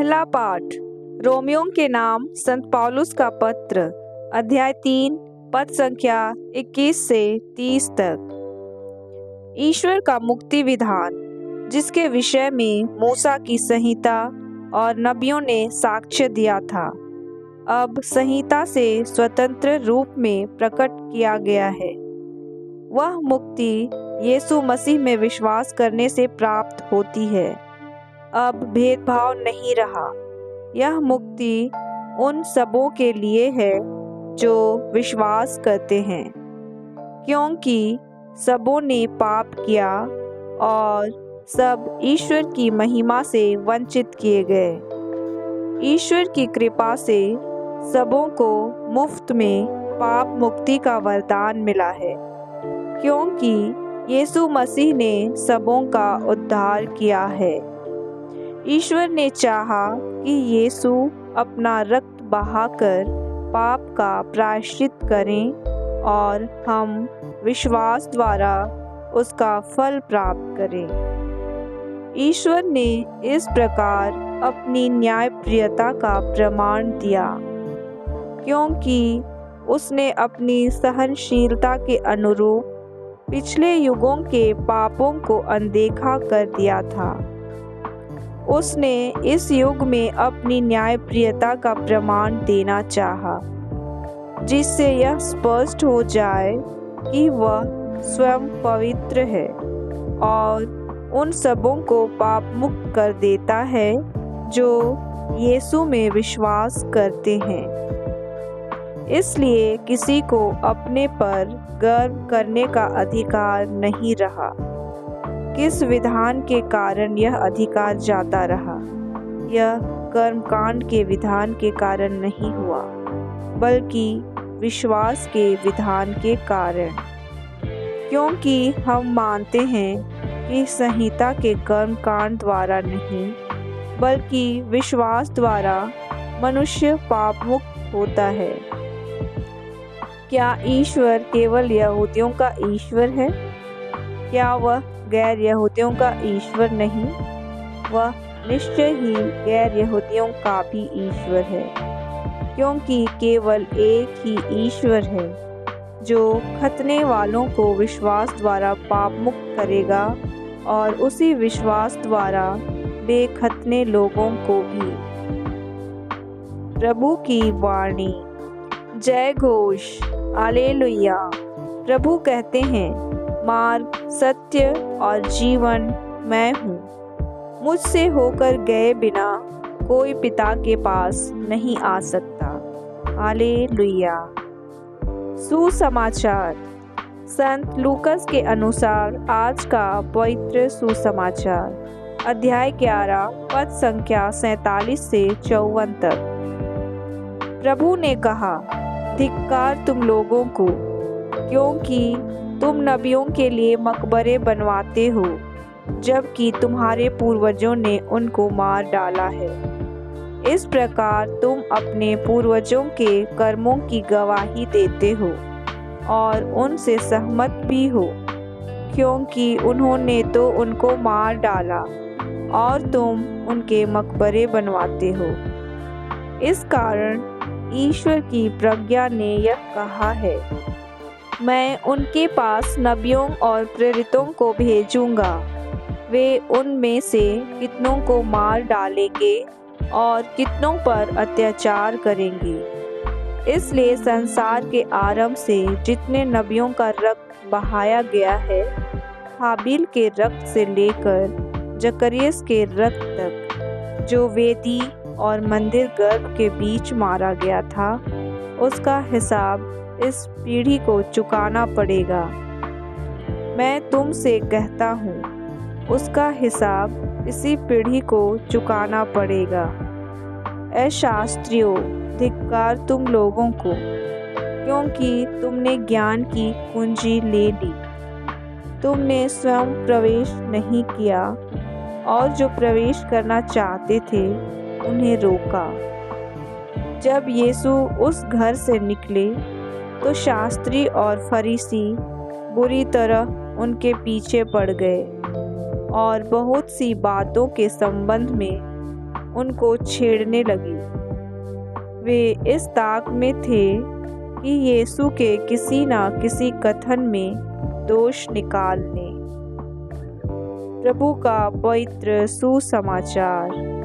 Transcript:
पहला पाठ रोमियों के नाम संत पौलुस का पत्र, अध्याय 3, पद संख्या 21 से 30 तक। ईश्वर का मुक्ति विधान, जिसके विषय में मूसा की संहिता और नबियों ने साक्ष्य दिया था, अब संहिता से स्वतंत्र रूप में प्रकट किया गया है। वह मुक्ति यीशु मसीह में विश्वास करने से प्राप्त होती है। अब भेदभाव नहीं रहा। यह मुक्ति उन सबों के लिए है जो विश्वास करते हैं, क्योंकि सबों ने पाप किया और सब ईश्वर की महिमा से वंचित किए गए। ईश्वर की कृपा से सबों को मुफ्त में पाप मुक्ति का वरदान मिला है, क्योंकि यीशु मसीह ने सबों का उद्धार किया है। ईश्वर ने चाहा कि यीशु अपना रक्त बहाकर पाप का प्रायश्चित करें और हम विश्वास द्वारा उसका फल प्राप्त करें। ईश्वर ने इस प्रकार अपनी न्यायप्रियता का प्रमाण दिया, क्योंकि उसने अपनी सहनशीलता के अनुरूप पिछले युगों के पापों को अनदेखा कर दिया था। उसने इस युग में अपनी न्यायप्रियता का प्रमाण देना चाहा, जिससे यह स्पष्ट हो जाए कि वह स्वयं पवित्र है और उन सबों को पाप मुक्त कर देता है जो यीशु में विश्वास करते हैं। इसलिए किसी को अपने पर गर्व करने का अधिकार नहीं रहा। किस विधान के कारण यह अधिकार जाता रहा? यह कर्मकांड के विधान के कारण नहीं हुआ, बल्कि विश्वास के विधान के कारण। क्योंकि हम मानते हैं कि संहिता के कर्मकांड द्वारा नहीं, बल्कि विश्वास द्वारा मनुष्य पाप मुक्त होता है। क्या ईश्वर केवल यहूदियों का ईश्वर है? क्या वह गैर यहूदियों का ईश्वर नहीं? वह निश्चय ही गैर यहूदियों का भी ईश्वर है, क्योंकि केवल एक ही ईश्वर है जो खतने वालों को विश्वास द्वारा पाप मुक्त करेगा और उसी विश्वास द्वारा बेखतने लोगों को भी। प्रभु की वाणी। जय घोष, हालेलुया। प्रभु कहते हैं, मार्ग, सत्य और जीवन मैं हूँ। मुझसे होकर गए बिना कोई पिता के पास नहीं आ सकता। हालेलुया। सुसमाचार। संत लूकस के अनुसार आज का पवित्र सुसमाचार, अध्याय 11, पद संख्या 47 से 54 तक। प्रभु ने कहा, धिक्कार तुम लोगों को, क्योंकि तुम नबियों के लिए मकबरे बनवाते हो, जबकि तुम्हारे पूर्वजों ने उनको मार डाला है। इस प्रकार तुम अपने पूर्वजों के कर्मों की गवाही देते हो और उनसे सहमत भी हो, क्योंकि उन्होंने तो उनको मार डाला और तुम उनके मकबरे बनवाते हो। इस कारण ईश्वर की प्रज्ञा ने यह कहा है, मैं उनके पास नबियों और प्रेरितों को भेजूंगा। वे उनमें से कितनों को मार डालेंगे और कितनों पर अत्याचार करेंगे। इसलिए संसार के आरंभ से जितने नबियों का रक्त बहाया गया है, हाबिल के रक्त से लेकर जकरियस के रक्त तक, जो वेदी और मंदिर गर्भ के बीच मारा गया था, उसका हिसाब इस पीढ़ी को चुकाना पड़ेगा। मैं तुमसे कहता हूँ, उसका हिसाब इसी पीढ़ी को चुकाना पड़ेगा। ऐ शास्त्रियों, धिक्कार तुम लोगों को, क्योंकि तुमने ज्ञान की कुंजी ले ली। तुमने स्वयं प्रवेश नहीं किया और जो प्रवेश करना चाहते थे उन्हें रोका। जब यीशु उस घर से निकले तो शास्त्री और फरीसी बुरी तरह उनके पीछे पड़ गए और बहुत सी बातों के संबंध में उनको छेड़ने लगी। वे इस ताक में थे कि यीशु के किसी न किसी कथन में दोष निकाल लें। प्रभु का पवित्र सुसमाचार।